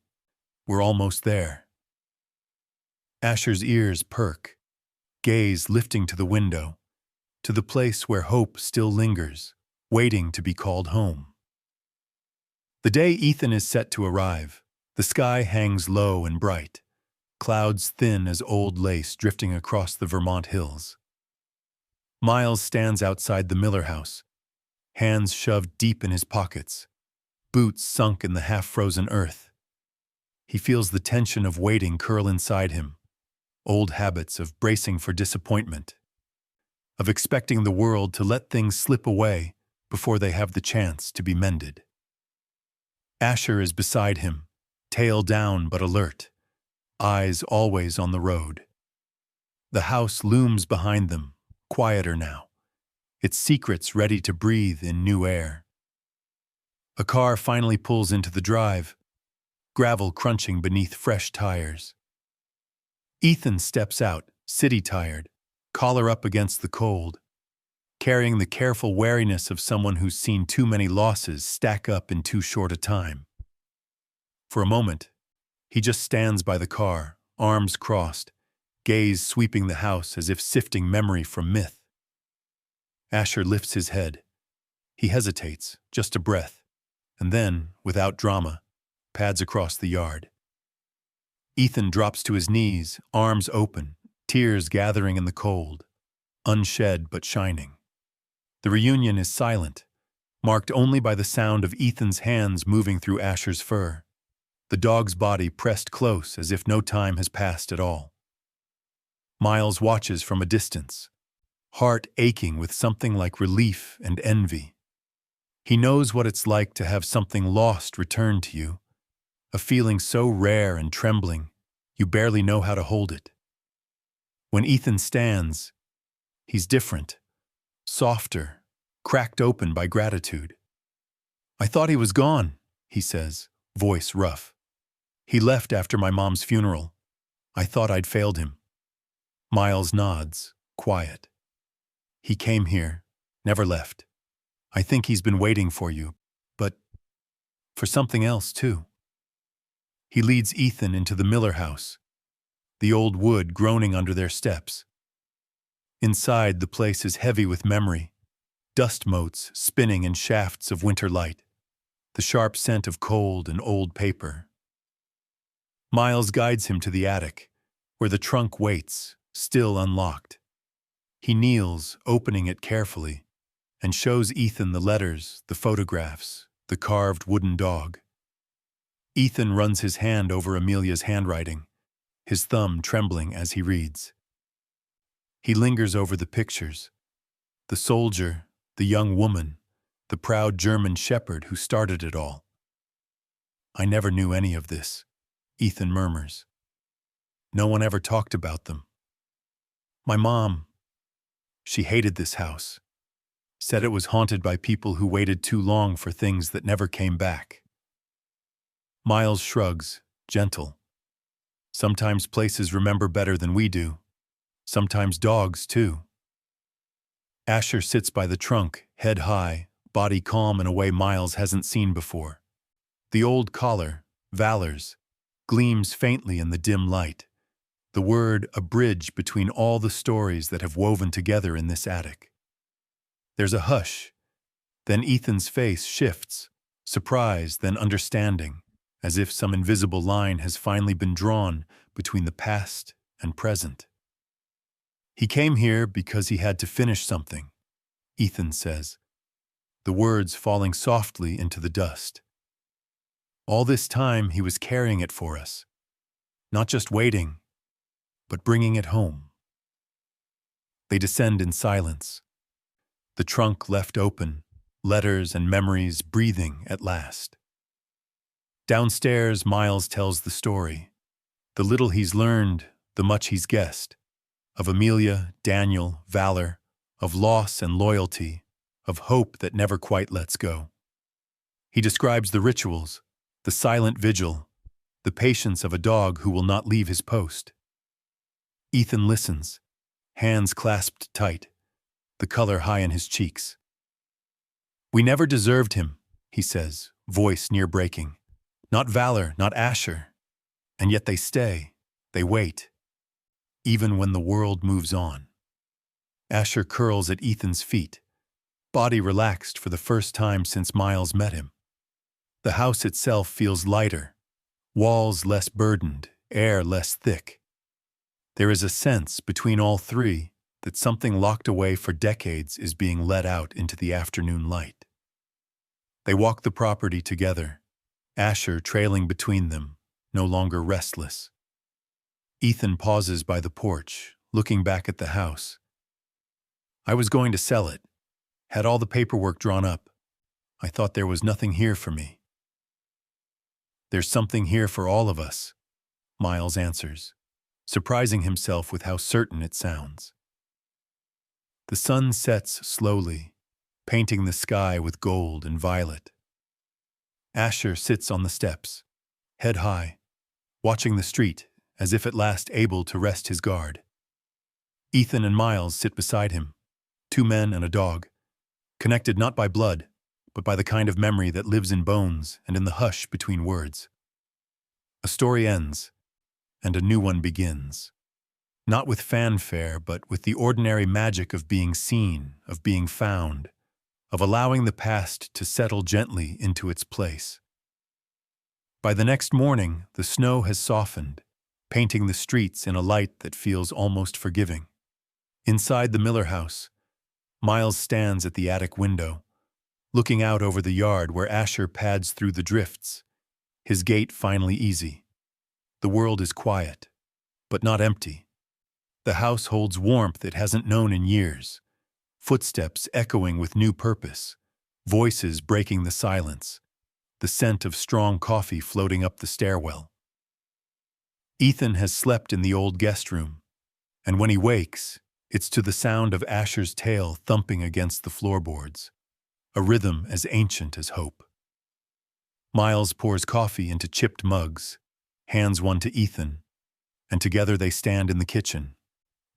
We're almost there." Asher's ears perk, gaze lifting to the window, to the place where hope still lingers, waiting to be called home. The day Ethan is set to arrive, the sky hangs low and bright, clouds thin as old lace drifting across the Vermont hills. Miles stands outside the Miller house, hands shoved deep in his pockets, boots sunk in the half-frozen earth. He feels the tension of waiting curl inside him, old habits of bracing for disappointment, of expecting the world to let things slip away before they have the chance to be mended. Asher is beside him, tail down but alert, eyes always on the road. The house looms behind them, quieter now, its secrets ready to breathe in new air. A car finally pulls into the drive, gravel crunching beneath fresh tires. Ethan steps out, city-tired, collar up against the cold, carrying the careful wariness of someone who's seen too many losses stack up in too short a time. For a moment, he just stands by the car, arms crossed, gaze sweeping the house as if sifting memory from myth. Asher lifts his head. He hesitates, just a breath, and then, without drama, pads across the yard. Ethan drops to his knees, arms open, tears gathering in the cold, unshed but shining. The reunion is silent, marked only by the sound of Ethan's hands moving through Asher's fur, the dog's body pressed close as if no time has passed at all. Miles watches from a distance, heart aching with something like relief and envy. He knows what it's like to have something lost return to you, a feeling so rare and trembling, you barely know how to hold it. When Ethan stands, he's different, softer, cracked open by gratitude. "I thought he was gone," he says, voice rough. "He left after my mom's funeral. I thought I'd failed him." Miles nods, quiet. "He came here, never left. I think he's been waiting for you, but for something else too." He leads Ethan into the Miller house, the old wood groaning under their steps. Inside, the place is heavy with memory, dust motes spinning in shafts of winter light, the sharp scent of cold and old paper. Miles guides him to the attic, where the trunk waits, still unlocked. He kneels, opening it carefully, and shows Ethan the letters, the photographs, the carved wooden dog. Ethan runs his hand over Amelia's handwriting, his thumb trembling as he reads. He lingers over the pictures, the soldier, the young woman, the proud German shepherd who started it all. "I never knew any of this," Ethan murmurs. "No one ever talked about them. My mom, she hated this house, said it was haunted by people who waited too long for things that never came back." Miles shrugs, gentle. "Sometimes places remember better than we do. Sometimes dogs, too." Asher sits by the trunk, head high, body calm in a way Miles hasn't seen before. The old collar, Valor's, gleams faintly in the dim light, the word a bridge between all the stories that have woven together in this attic. There's a hush, then Ethan's face shifts, surprise, then understanding, as if some invisible line has finally been drawn between the past and present. "He came here because he had to finish something," Ethan says, the words falling softly into the dust. "All this time he was carrying it for us, not just waiting, but bringing it home." They descend in silence, the trunk left open, letters and memories breathing at last. Downstairs, Miles tells the story, the little he's learned, the much he's guessed, of Amelia, Daniel, Valor, of loss and loyalty, of hope that never quite lets go. He describes the rituals, the silent vigil, the patience of a dog who will not leave his post. Ethan listens, hands clasped tight, the color high in his cheeks. "We never deserved him," he says, voice near breaking. "Not Valor, not Asher. And yet they stay, they wait, even when the world moves on." Asher curls at Ethan's feet, body relaxed for the first time since Miles met him. The house itself feels lighter, walls less burdened, air less thick. There is a sense between all three that something locked away for decades is being let out into the afternoon light. They walk the property together, Asher trailing between them, no longer restless. Ethan pauses by the porch, looking back at the house. I was going to sell it, had all the paperwork drawn up. I thought there was nothing here for me. There's something here for all of us, Miles answers, surprising himself with how certain it sounds. The sun sets slowly, painting the sky with gold and violet. Asher sits on the steps, head high, watching the street as if at last able to rest his guard. Ethan and Miles sit beside him, 2 men and a dog, connected not by blood, but by the kind of memory that lives in bones and in the hush between words. A story ends, and a new one begins. Not with fanfare, but with the ordinary magic of being seen, of being found, of allowing the past to settle gently into its place. By the next morning, the snow has softened, painting the streets in a light that feels almost forgiving. Inside the Miller house, Miles stands at the attic window, looking out over the yard where Asher pads through the drifts, his gait finally easy. The world is quiet, but not empty. The house holds warmth it hasn't known in years, footsteps echoing with new purpose, voices breaking the silence, the scent of strong coffee floating up the stairwell. Ethan has slept in the old guest room, and when he wakes, it's to the sound of Asher's tail thumping against the floorboards, a rhythm as ancient as hope. Miles pours coffee into chipped mugs, hands one to Ethan, and together they stand in the kitchen,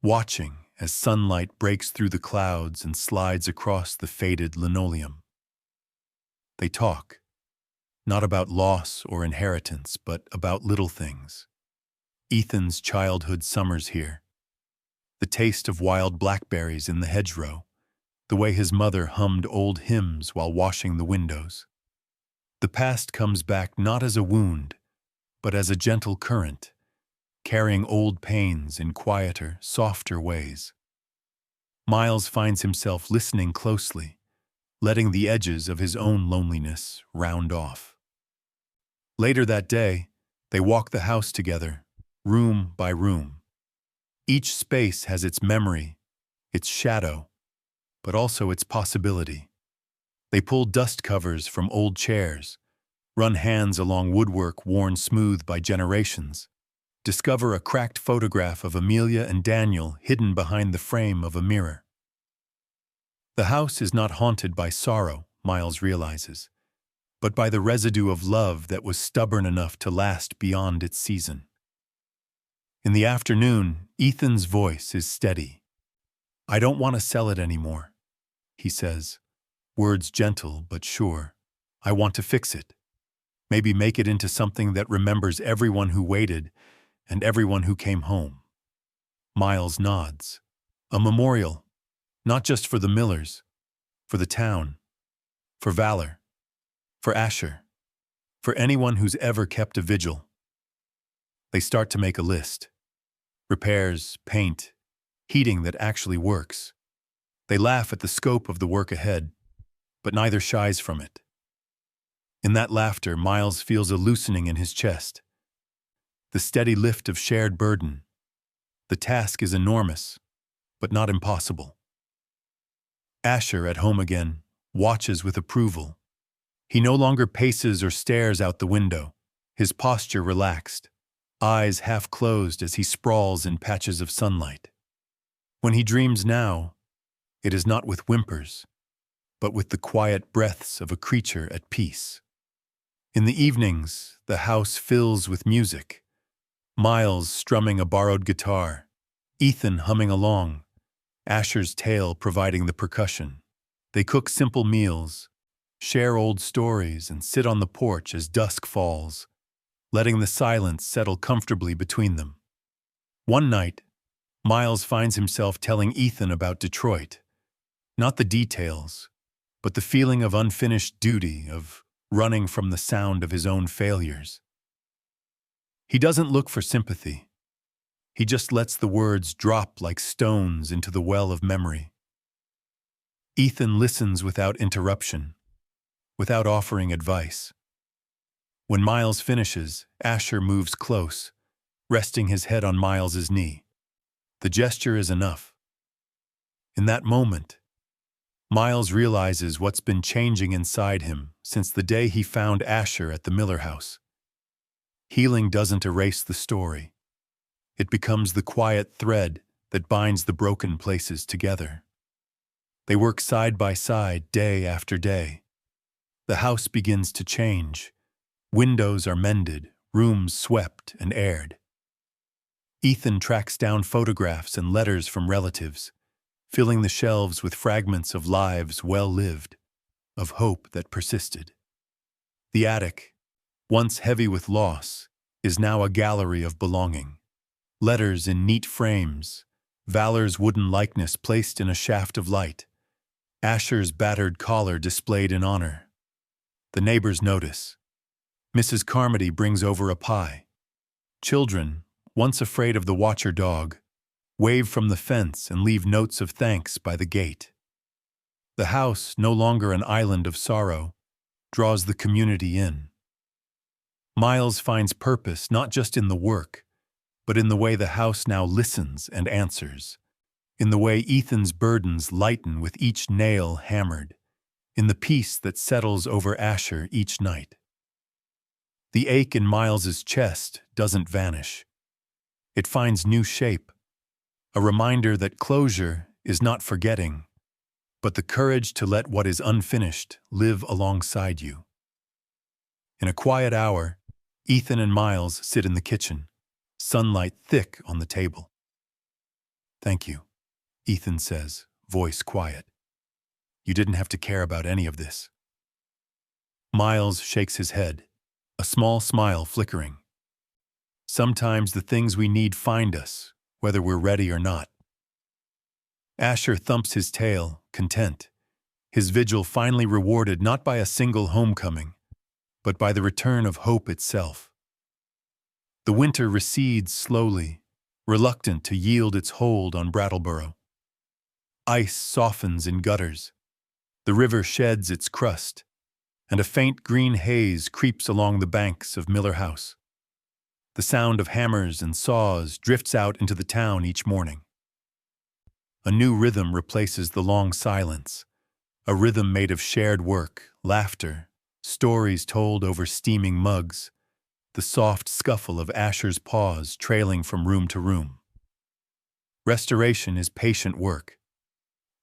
watching as sunlight breaks through the clouds and slides across the faded linoleum. They talk, not about loss or inheritance, but about little things. Ethan's childhood summers here, the taste of wild blackberries in the hedgerow, the way his mother hummed old hymns while washing the windows. The past comes back not as a wound, but as a gentle current, carrying old pains in quieter, softer ways. Miles finds himself listening closely, letting the edges of his own loneliness round off. Later that day, they walk the house together, room by room. Each space has its memory, its shadow, but also its possibility. They pull dust covers from old chairs, run hands along woodwork worn smooth by generations, discover a cracked photograph of Amelia and Daniel hidden behind the frame of a mirror. The house is not haunted by sorrow, Miles realizes, but by the residue of love that was stubborn enough to last beyond its season. In the afternoon, Ethan's voice is steady. I don't want to sell it anymore, he says, words gentle but sure. I want to fix it. Maybe make it into something that remembers everyone who waited and everyone who came home. Miles nods. A memorial, not just for the Millers, for the town, for Valor, for Asher, for anyone who's ever kept a vigil. They start to make a list. Repairs, paint, heating that actually works. They laugh at the scope of the work ahead, but neither shies from it. In that laughter, Miles feels a loosening in his chest. The steady lift of shared burden. The task is enormous, but not impossible. Asher, at home again, watches with approval. He no longer paces or stares out the window, his posture relaxed, eyes half closed as he sprawls in patches of sunlight. When he dreams now, it is not with whimpers, but with the quiet breaths of a creature at peace. In the evenings, the house fills with music. Miles strumming a borrowed guitar, Ethan humming along, Asher's tail providing the percussion. They cook simple meals, share old stories, and sit on the porch as dusk falls, letting the silence settle comfortably between them. One night, Miles finds himself telling Ethan about Detroit. Not the details, but the feeling of unfinished duty, of running from the sound of his own failures. He doesn't look for sympathy. He just lets the words drop like stones into the well of memory. Ethan listens without interruption, without offering advice. When Miles finishes, Asher moves close, resting his head on Miles's knee. The gesture is enough. In that moment, Miles realizes what's been changing inside him since the day he found Asher at the Miller house. Healing doesn't erase the story. It becomes the quiet thread that binds the broken places together. They work side by side, day after day. The house begins to change. Windows are mended, rooms swept and aired. Ethan tracks down photographs and letters from relatives, filling the shelves with fragments of lives well lived, of hope that persisted. The attic, once heavy with loss, is now a gallery of belonging. Letters in neat frames, Valor's wooden likeness placed in a shaft of light, Asher's battered collar displayed in honor. The neighbors notice. Mrs. Carmody brings over a pie. Children, once afraid of the watcher dog, wave from the fence and leave notes of thanks by the gate. The house, no longer an island of sorrow, draws the community in. Miles finds purpose not just in the work, but in the way the house now listens and answers, in the way Ethan's burdens lighten with each nail hammered, in the peace that settles over Asher each night. The ache in Miles's chest doesn't vanish. It finds new shape, a reminder that closure is not forgetting, but the courage to let what is unfinished live alongside you. In a quiet hour, Ethan and Miles sit in the kitchen, sunlight thick on the table. "Thank you," Ethan says, voice quiet. "You didn't have to care about any of this." Miles shakes his head, a small smile flickering. "Sometimes the things we need find us, whether we're ready or not." Asher thumps his tail, content, his vigil finally rewarded not by a single homecoming, but by the return of hope itself. The winter recedes slowly, reluctant to yield its hold on Brattleboro. Ice softens in gutters, the river sheds its crust, and a faint green haze creeps along the banks of Miller House. The sound of hammers and saws drifts out into the town each morning. A new rhythm replaces the long silence, a rhythm made of shared work, laughter, stories told over steaming mugs, the soft scuffle of Asher's paws trailing from room to room. Restoration is patient work.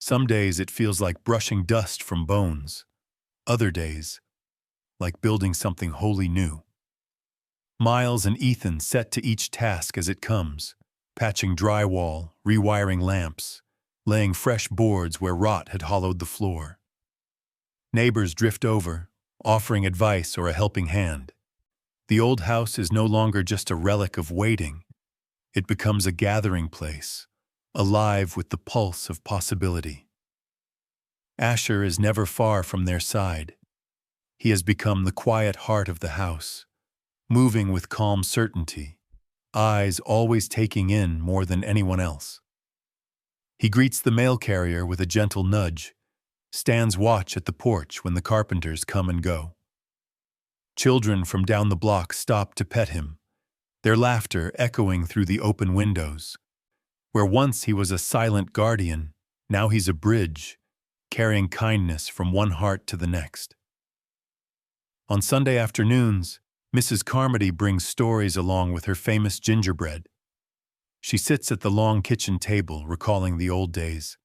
Some days it feels like brushing dust from bones, other days, like building something wholly new. Miles and Ethan set to each task as it comes, patching drywall, rewiring lamps, laying fresh boards where rot had hollowed the floor. Neighbors drift over, offering advice or a helping hand. The old house is no longer just a relic of waiting. It becomes a gathering place, alive with the pulse of possibility. Asher is never far from their side. He has become the quiet heart of the house, moving with calm certainty, eyes always taking in more than anyone else. He greets the mail carrier with a gentle nudge, stands watch at the porch when the carpenters come and go. Children from down the block stop to pet him, their laughter echoing through the open windows. Where once he was a silent guardian, now he's a bridge, carrying kindness from one heart to the next. On Sunday afternoons, Mrs. Carmody brings stories along with her famous gingerbread. She sits at the long kitchen table, recalling the old days.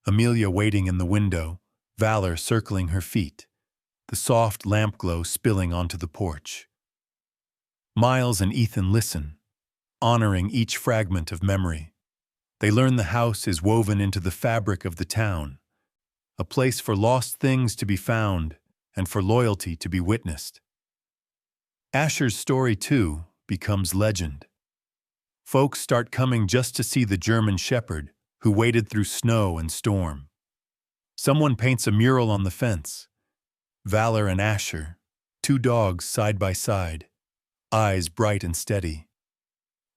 Amelia waiting in the window, Valor circling her feet, the soft lamp glow spilling onto the porch. Miles and Ethan listen, honoring each fragment of memory. They learn the house is woven into the fabric of the town, a place for lost things to be found and for loyalty to be witnessed. Asher's story, too, becomes legend. Folks start coming just to see the German shepherd who waded through snow and storm. Someone paints a mural on the fence. Valor and Asher, two dogs side by side, eyes bright and steady.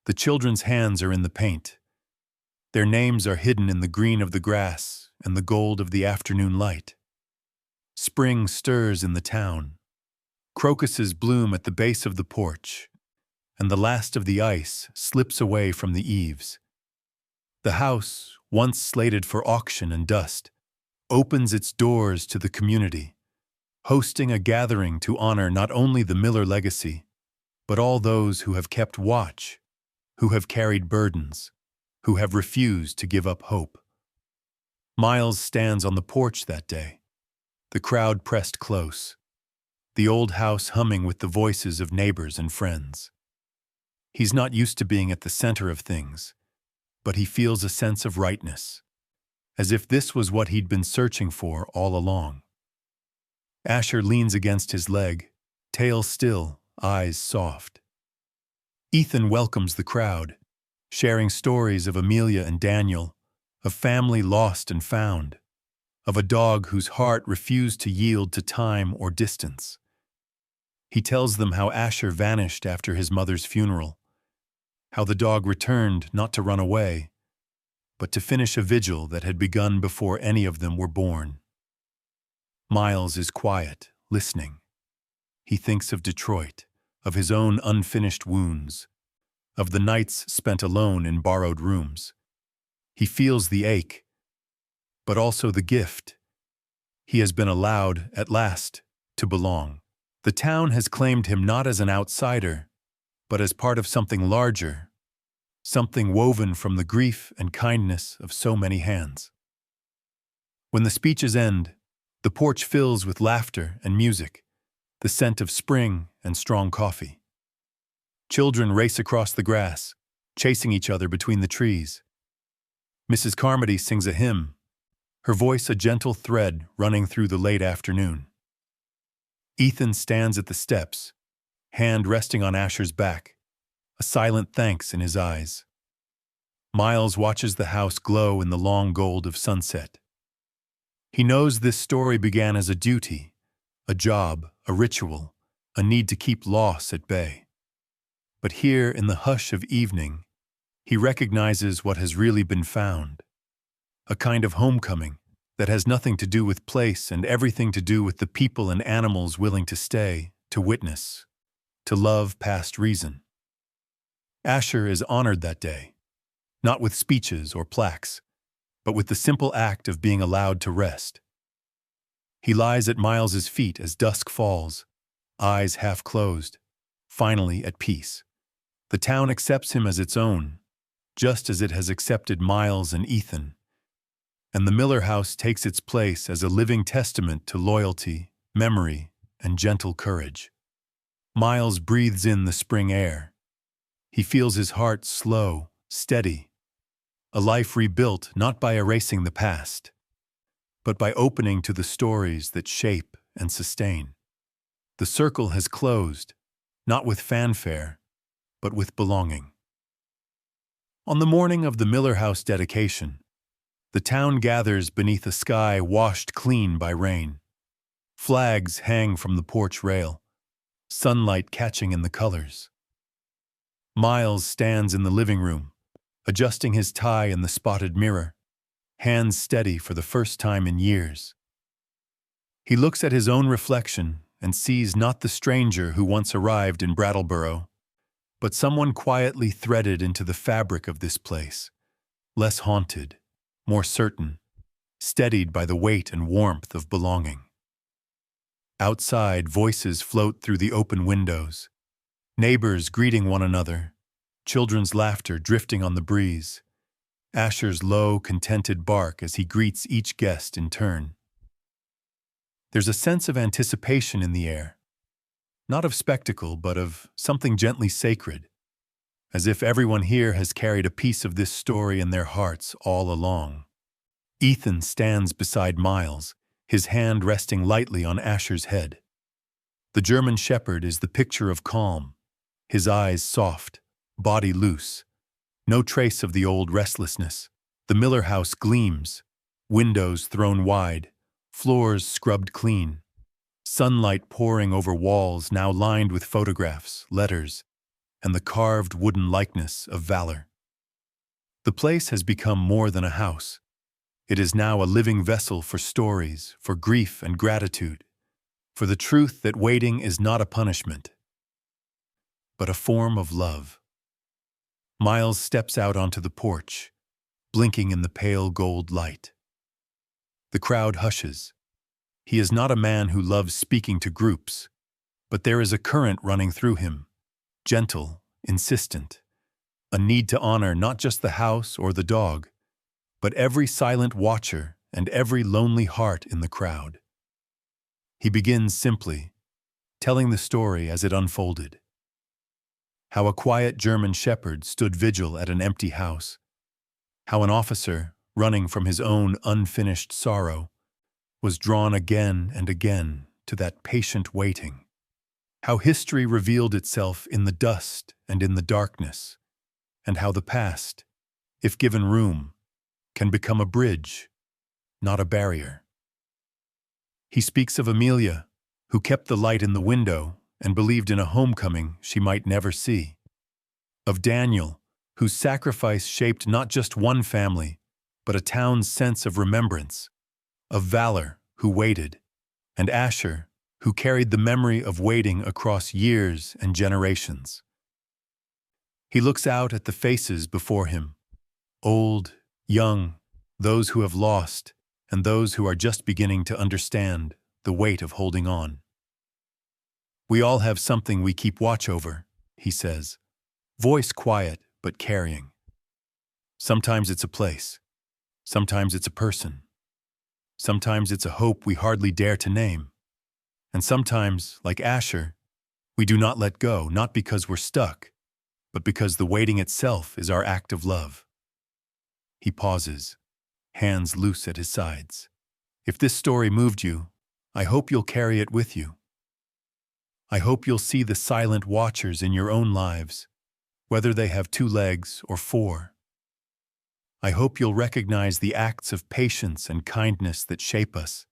The children's hands are in the paint. Their names are hidden in the green of the grass and the gold of the afternoon light. Spring stirs in the town. Crocuses bloom at the base of the porch, and the last of the ice slips away from the eaves. The house, once slated for auction and dust, opens its doors to the community, hosting a gathering to honor not only the Miller legacy, but all those who have kept watch, who have carried burdens, who have refused to give up hope. Miles stands on the porch that day, the crowd pressed close, the old house humming with the voices of neighbors and friends. He's not used to being at the center of things, but he feels a sense of rightness, as if this was what he'd been searching for all along. Asher leans against his leg, tail still, eyes soft. Ethan welcomes the crowd, sharing stories of Amelia and Daniel, of family lost and found, of a dog whose heart refused to yield to time or distance. He tells them how Asher vanished after his mother's funeral, how the dog returned not to run away, but to finish a vigil that had begun before any of them were born. Miles is quiet, listening. He thinks of Detroit, of his own unfinished wounds, of the nights spent alone in borrowed rooms. He feels the ache, but also the gift. He has been allowed, at last, to belong. The town has claimed him not as an outsider, but as part of something larger, something woven from the grief and kindness of so many hands. When the speeches end, the porch fills with laughter and music, the scent of spring and strong coffee. Children race across the grass, chasing each other between the trees. Mrs. Carmody sings a hymn, her voice a gentle thread running through the late afternoon. Ethan stands at the steps, hand resting on Asher's back, a silent thanks in his eyes. Miles watches the house glow in the long gold of sunset. He knows this story began as a duty, a job, a ritual, a need to keep loss at bay. But here, in the hush of evening, he recognizes what has really been found, a kind of homecoming that has nothing to do with place and everything to do with the people and animals willing to stay, to witness, to love past reason. Asher is honored that day, not with speeches or plaques, but with the simple act of being allowed to rest. He lies at Miles's feet as dusk falls, eyes half closed, finally at peace. The town accepts him as its own, just as it has accepted Miles and Ethan, and the Miller house takes its place as a living testament to loyalty, memory, and gentle courage. Miles breathes in the spring air. He feels his heart slow, steady, a life rebuilt not by erasing the past, but by opening to the stories that shape and sustain. The circle has closed, not with fanfare, but with belonging. On the morning of the Miller house dedication, the town gathers beneath a sky washed clean by rain. Flags hang from the porch rail, sunlight catching in the colors. Miles stands in the living room, adjusting his tie in the spotted mirror, hands steady for the first time in years. He looks at his own reflection and sees not the stranger who once arrived in Brattleboro, but someone quietly threaded into the fabric of this place, less haunted, more certain, steadied by the weight and warmth of belonging. Outside, voices float through the open windows, neighbors greeting one another, children's laughter drifting on the breeze, Asher's low, contented bark as he greets each guest in turn. There's a sense of anticipation in the air, not of spectacle, but of something gently sacred, as if everyone here has carried a piece of this story in their hearts all along. Ethan stands beside Miles, his hand resting lightly on Asher's head. The German shepherd is the picture of calm, his eyes soft, body loose, no trace of the old restlessness. The Miller house gleams, Windows thrown wide, floors scrubbed clean, sunlight pouring over walls now lined with photographs, letters, and the carved wooden likeness of valor. The place has become more than a house. It is now a living vessel for stories, for grief and gratitude, for the truth that waiting is not a punishment, but a form of love. Miles steps out onto the porch, blinking in the pale gold light. The crowd hushes. He is not a man who loves speaking to groups, but there is a current running through him, gentle, insistent, a need to honor not just the house or the dog, but every silent watcher and every lonely heart in the crowd. He begins simply, telling the story as it unfolded. How a quiet German shepherd stood vigil at an empty house. How an officer, running from his own unfinished sorrow, was drawn again and again to that patient waiting. How history revealed itself in the dust and in the darkness, and how the past, if given room, can become a bridge, not a barrier. He speaks of Amelia, who kept the light in the window and believed in a homecoming she might never see. Of Daniel, whose sacrifice shaped not just one family, but a town's sense of remembrance. Of Valor, who waited, and Asher, who carried the memory of waiting across years and generations. He looks out at the faces before him, old, young, those who have lost, and those who are just beginning to understand the weight of holding on. We all have something we keep watch over, he says, voice quiet but carrying. Sometimes it's a place. Sometimes it's a person. Sometimes it's a hope we hardly dare to name. And sometimes, like Asher, we do not let go, not because we're stuck, but because the waiting itself is our act of love. He pauses, hands loose at his sides. If this story moved you, I hope you'll carry it with you. I hope you'll see the silent watchers in your own lives, whether they have 2 legs or 4. I hope you'll recognize the acts of patience and kindness that shape us,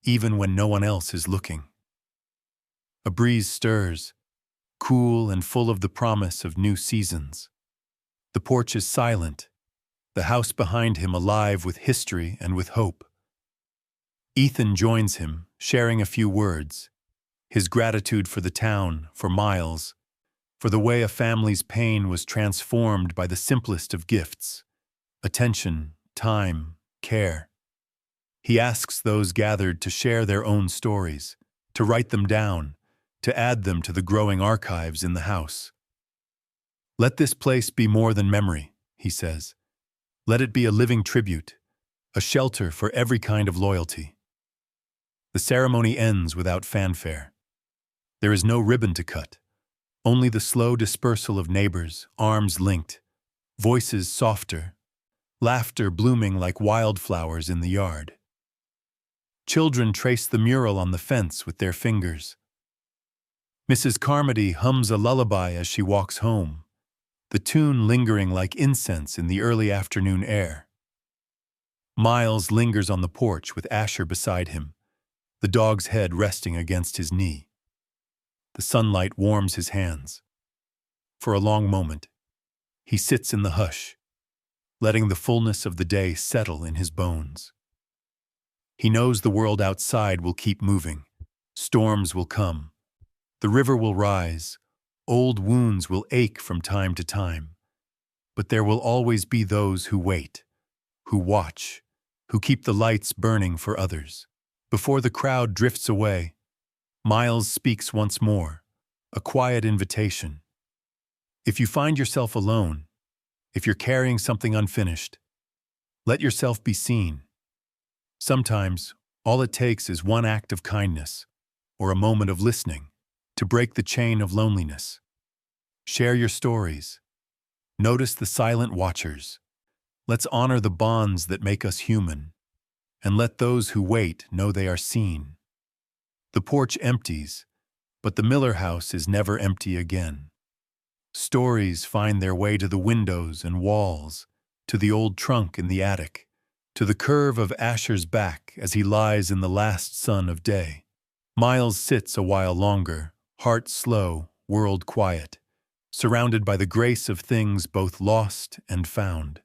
even when no one else is looking. A breeze stirs, cool and full of the promise of new seasons. The porch is silent, the house behind him alive with history and with hope. Ethan joins him, sharing a few words, his gratitude for the town, for Miles, for the way a family's pain was transformed by the simplest of gifts: attention, time, care. He asks those gathered to share their own stories, to write them down, to add them to the growing archives in the house. Let this place be more than memory, he says. Let it be a living tribute, a shelter for every kind of loyalty. The ceremony ends without fanfare. There is no ribbon to cut, only the slow dispersal of neighbors, arms linked, voices softer, laughter blooming like wildflowers in the yard. Children trace the mural on the fence with their fingers. Mrs. Carmody hums a lullaby as she walks home, the tune lingering like incense in the early afternoon air. Miles lingers on the porch with Asher beside him, the dog's head resting against his knee. The sunlight warms his hands. For a long moment, he sits in the hush, letting the fullness of the day settle in his bones. He knows the world outside will keep moving. Storms will come. The river will rise. Old wounds will ache from time to time. But there will always be those who wait, who watch, who keep the lights burning for others. Before the crowd drifts away, Miles speaks once more, a quiet invitation. If you find yourself alone, if you're carrying something unfinished, let yourself be seen. Sometimes, all it takes is one act of kindness, or a moment of listening, to break the chain of loneliness. Share your stories. Notice the silent watchers. Let's honor the bonds that make us human, and let those who wait know they are seen. The porch empties, but the Miller house is never empty again. Stories find their way to the windows and walls, to the old trunk in the attic, to the curve of Asher's back as he lies in the last sun of day. Miles sits a while longer, heart slow, world quiet, surrounded by the grace of things both lost and found.